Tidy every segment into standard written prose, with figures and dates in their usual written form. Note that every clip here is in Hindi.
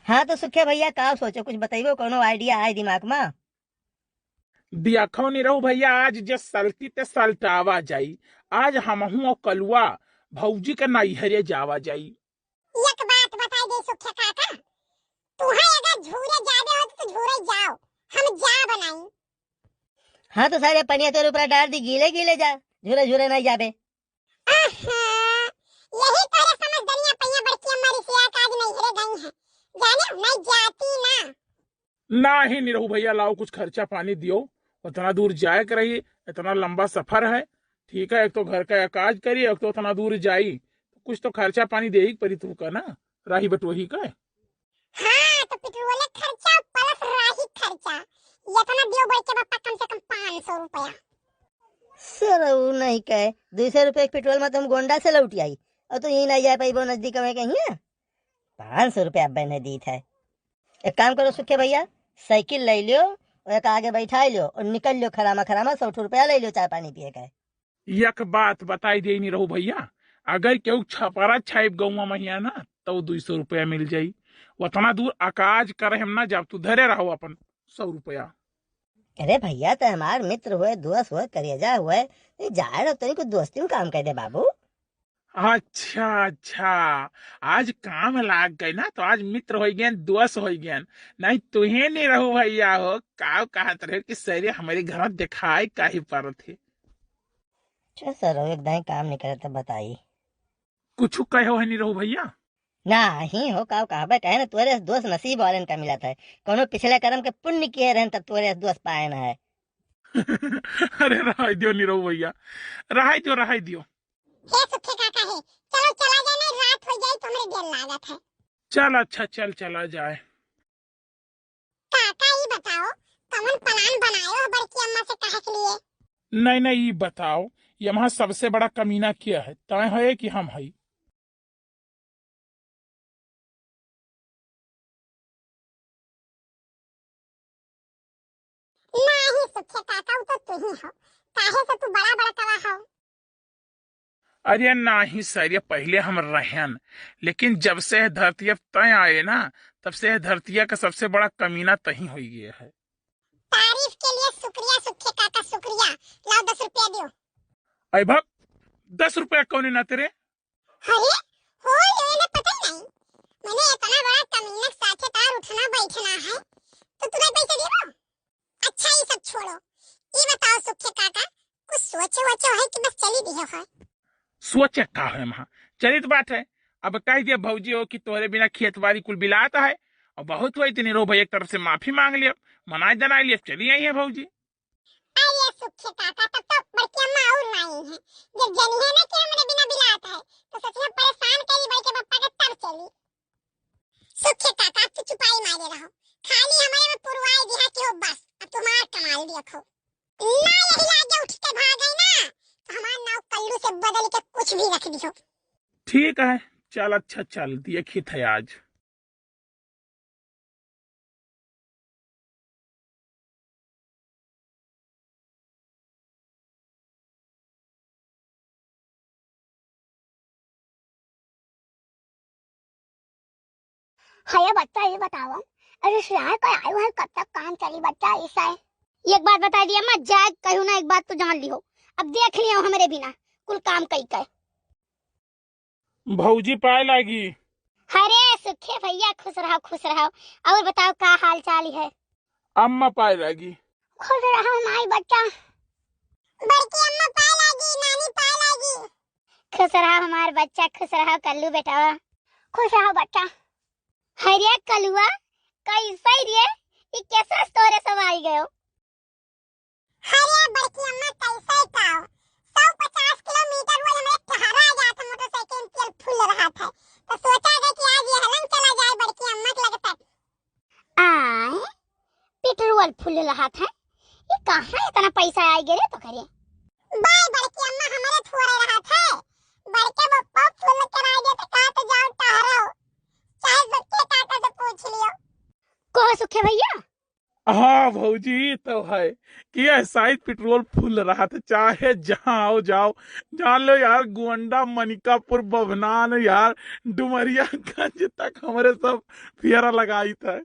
हाँ तो सुखे भैया का सोचो, कुछ बताइबो, कोनो आइडिया आए दिमाग में? दियाखो नहीं रहू भैया, आज जे सलती ते सलटावा जाई। आज हमहू और कलुआ भौजी के नैहरे जावा जाई। एक बात बताई दे सुखे काका, तुम्हें अगर झूरे ज्यादा हो तो झूरे जाओ, हम जा बनाई। हाँ तो सारे पनिया तेरे ऊपर डाल दी, गीले गीले जा, झूरे झूरे नहीं जाबे। यही तारे समझदारियां पहिया बड़की अम्मा रिसिया काज नहीं हेरे गई है, जाने नहीं जाती ना। ना ही नहीं रहू भैया, लाओ कुछ खर्चा पानी दियो। उतना दूर जाए के रही, इतना लंबा सफर है। ठीक है, एक तो घर का काज करी, एक तो उतना दूर जाई, तो कुछ तो खर्चा पानी दे ही परी तू का ना, राही बटोही का। हाँ तो पेट्रोल खर्चा प्लस राही खर्चा, ये तो ना दियो बड़के बापा कम से कम 500 रुपया। सर वो नहीं कहे 200 रुपये पेट्रोल में तुम गोंडा से लौटी आई, और तो यही नहीं जा पाई वो नजदीक में कहीं है। 500 रुपया अब मैंने दी था। एक काम करो सुखे भैया, साइकिल ले लियो और एक आगे बैठा लियो और निकल लियो, खरामा खरामा 100 रुपया ले लियो चाय पानी पिए का। एक बात बताई दे नहीं रहू भैया, अगर केहू छपरा छाप गौवा महिया ना, तो 200 रुपया मिल जाई। उतना दूर अकाज करे हम ना, जब तू धरे रहो अपन 100 रुपया। अरे भैया तो हमार मित्र हुए, दोस्त हुए, करिएजा हुए, जाए रहो तो कुछ दोस्ती में काम कर दे बाबू। अच्छा अच्छा, आज काम लाग गए ना, तो आज मित्र हो गए, दोस्त हो गए। नहीं तुहे नहीं रहो भैया हो, का कहत रहे कि सर हमारे घर दिखाई काहे पर थे। अच्छा सर एकदम काम नहीं करे तो बताइए। कुछ कहो है नहीं रहो भैया। ना ही हो का कहा कहे ना, तोरे दोस्त नसीब वाले का मिला था। कोनो पिछले कर्म के पुण्य किए रहन तब तोरे दोस्त पाए ना है। अरे रहा दियो नहीं रहो भैया, रहा दियो। हे सुखे काका है, चलो चला जाना, रात हो जाए तो हमारे देर लागत है। चल अच्छा, चल चला जाए। काका ही बताओ, कौन प्लान बनायो हो बड़की अम्मा से कहे के लिए? नहीं नहीं, ये बताओ, यहाँ सबसे बड़ा कमीना क्या है, तय है कि हम है? नहीं सुखे काका, वो तो तू ही हो, काहे से तू बड़ा बड़ा कवा हो। अरे नहीं सर, ये पहले हम रहन, लेकिन जब से यह धरती तय आए ना, तब से यह धरतिया का सबसे बड़ा कमीना तही हो गया है। तारीफ के लिए शुक्रिया सुखे काका, शुक्रिया। लाओ 10 रुपया दियो। अरे भग, 10 रुपया कौन ना तेरे। अरे हो ये ना पता ही नहीं, मैंने इतना बड़ा कमीना साथे तार उठना बैठना है, तो तुम्हें पैसे दियो। अच्छा ये सब छोड़ो, ये बताओ सुखे काका, कुछ सोचो वचो है कि बस चली दियो है? सोचे का है वहां, चलित बात है। अब कह दिया भौजी हो कि तोहरे बिना खेत बाड़ी कुल बिलाता है, और बहुत हुआ इतनी रो भाई, एक तरफ से माफी मांग लिया, मनाए दनाए लिया, चली आई है भौजी। अरे सुखे काका, तब तो बड़की अम्मा और नहीं है, जब जनी है ना कि हमरे बिना बिलात है, तो सच में परेशान करी बड़के पप्पा के तब चली। सुखे काका तू चुपाई मारे रहो, खाली हमारे में पुरवाई दिया कि हो बस, अब तुम्हारा कमाल भी रखो ना। यही आगे उठ के भाग गई ना, तो हमारा नाव कल्लू से बदल के कुछ भी रख दियो। ठीक है, चल अच्छा, चल दिए खित है आज। हाय बच्चा ये बताओ, अरे शहर का आयो है, कब तक काम चली बच्चा ऐसा है? एक बात बता दिया मत जाए कहूं ना, एक बात तो जान लियो, अब देख लियो हमारे बिना कुल काम कई कर। भौजी पाए लागी। अरे सुखे भैया खुश रहो खुश रहो, और बताओ का हाल चाल है? अम्मा पाए लागी। खुश रहो माई बच्चा। बड़की अम्मा पाए लागी, नानी पाए लागी। खुश रहो हमार बच्चा, खुश रहो कल्लू बेटा, खुश रहो बच्चा। हरिया कलुआ कैसा रे, ये कैसा स्टोरी सब आई गयो? हरिया बड़की अम्मा कैसा काओ, 150 किलोमीटर वो हमें ठहरा आ जाता, मोटरसाइकिल में तेल फुल रहा था, तो सोचा गया कि आज ये हलन चला जाए बड़की अम्मा के लगता। आए पेट्रोल फुल रहा था, ये कहां इतना पैसा आई गए तो करे? बाय बड़की अम्मा हमारे थोड़े रहा था, बड़के पप्पा फुल करा दे तो का तो जाओ ठहरो, चाहे बच्चे काका से पूछ लियो। को सुखे भैया? हाँ भौजी तो है कि ऐसा ही पेट्रोल फूल रहा था, चाहे जहाँ आओ जाओ, जान लो यार, गोंडा, मनिकापुर, बभनान यार, डुमरियागंज तक हमारे सब फेरा लगाई था।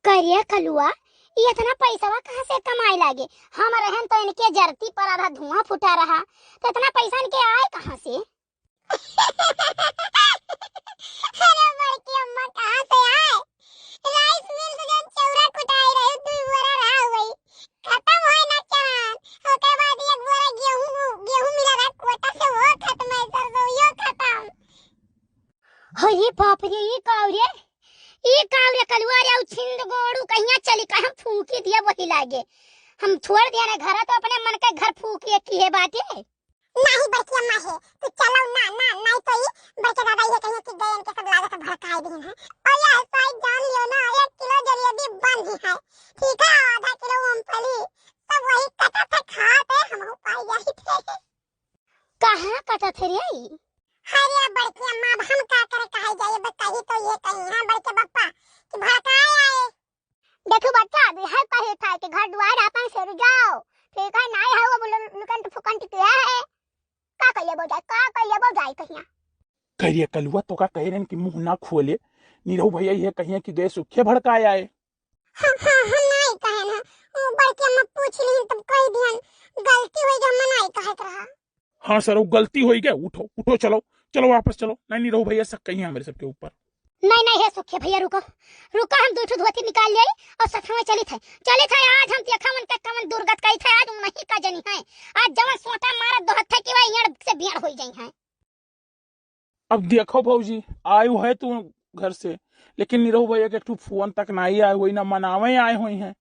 करिया कलुआ, ये इतना पैसा कहाँ से कमाए लागे? हम रहन तो इनके जरती पर आधा धुआं फुटा रहा, तो इतना पैसा इनके आए कहाँ से? अरे बड़की अम्मा कहाँ से आए? राइस मिल से जब चौरा कुटाई रहे तू बोरा रहा वही खत्म होए ना चांद। ओके बाद एक बोरा गेहूं मिला रहा कोटा से, वो खत्म है सर, तो यो खत्म। अरे बाप रे, ये कावरे कलुआ रे छिंद गोड़ू कहिया चली का हम फूकी दिया वही लागे। हम छोड़ दिया ना घर, तो अपने मन के घर फूकी की है बात है। नहीं बड़की अम्मा है, तू चलो ना ना नहीं तो ये बड़के दादा ये कहिए कि गए इनके सब लागे सब भड़काए दिन है। और ये साइड जान लियो ना, 1 किलो जलेबी बंद ही है, ठीक है? आधा किलो मूंगफली सब वही कटा था खाते हम पाई जाई थे। कहां कटा थे रे? अरे बड़की अम्मा, अब हम का करे कहे जाइए बताइए तो ये कहीं है बड़के पप्पा कि भड़काए आए। देखो बच्चा, है कहे था कि घर द्वार अपन से जाओ, ठीक है? नहीं है वो लुकंट फुकंट किया है, का कहिए जाए कहिया। कहिए कलुआ तो का कह रहे कि मुंह ना खोले, नीरव भैया ये कहिए कि गए सूखे भड़काए आए। हम नहीं कहे ना, वो बड़की अम्मा पूछ ली तब कह दिहन गलती हुई, हम नहीं कहत रहा। हाँ सर, वो गलती हुई क्या? उठो उठो, चलो चलो वापस चलो। नहीं नीरव भैया शक कहीं है मेरे सबके ऊपर। नहीं है सुखे भैया, रुको रुको, हम दूठो धोती निकाल ले और सखा में चली थे आज हम देखा मन का कमन दुर्गत कही थे, आज नहीं का जनी है, आज जवन सोटा मारा दोहत थे कि वह यड़ से बियार हो जाई है। अब देखो भौजी, आयु है तू घर से, लेकिन नीरव भैया के तू फोन तक नहीं आए हुई, ना मनावे आए हुई हैं।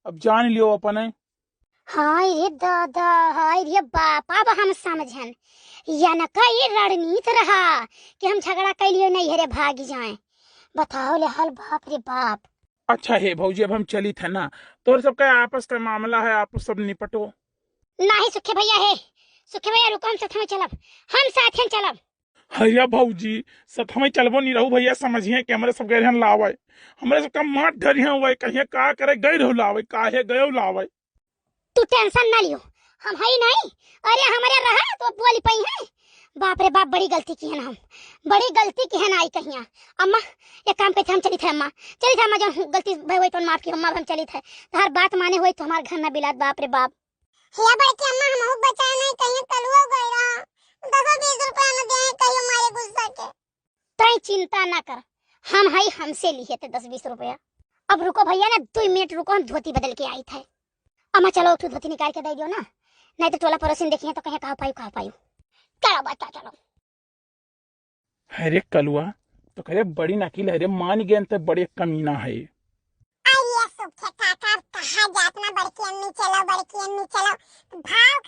अब जान लियो अपने। हाय रे दादा, हाय रे बाप, अब हम समझन या न का ये रणनीति रहा कि हम झगड़ा कैलियो नहीं हेरे भाग जाए। बताओ ले हाल, बाप रे बाप। अच्छा है भौजी, अब हम चली थे ना, तो सबका आपस का मामला है, आप सब निपटो। नहीं सुखे भैया है, सुखे भैया रुको, हम साथ में चलब, हम साथ में चलब। हैया भौजी, साथ में चलबो नीरव भैया समझिए कि हमारे सब गए लावे, हमारे सबका माठ धरिए हुए, कहिए का करे गए रहो लावे, काहे गए लावे। तू टेंशन ना लियो, हम है नहीं। अरे हमारे रहा तो बोली पई है। बाप रे बाप, बड़ी गलती की है ना, हम बड़ी गलती की है ना। आई कहिया अम्मा, एक काम करते हम चली थे अम्मा, जो गलती भाई हुई तो माफ की अम्मा, हम चली थे तो हर बात माने हुई तो हमारे घर ना बिलात। बाप रे बाप, हे बड़की अम्मा, हम बचा नहीं कहीं कलुआ गई रहा, 10-20 रुपया न दे कहियो मारे गुस्सा के। तई चिंता ना कर, हम है, हमसे लिए थे 10-20 रुपया। अब रुको भैया ना, 2 मिनट रुको, हम धोती बदल के आई थे। अम्मा चलो तू धोती निकाल के दे दियो ना, नहीं तो टोला पड़ोसी देखिए तो कहे कहा पाई। चलो बच्चा चलो। अरे कलुआ तो करे बड़ी नकील है रे, मान गए तो बड़े कमीना है। आइए सुखे काका, कहाँ जात ना बड़की अम्मी चलो, बड़की अम्मी चलो, भाव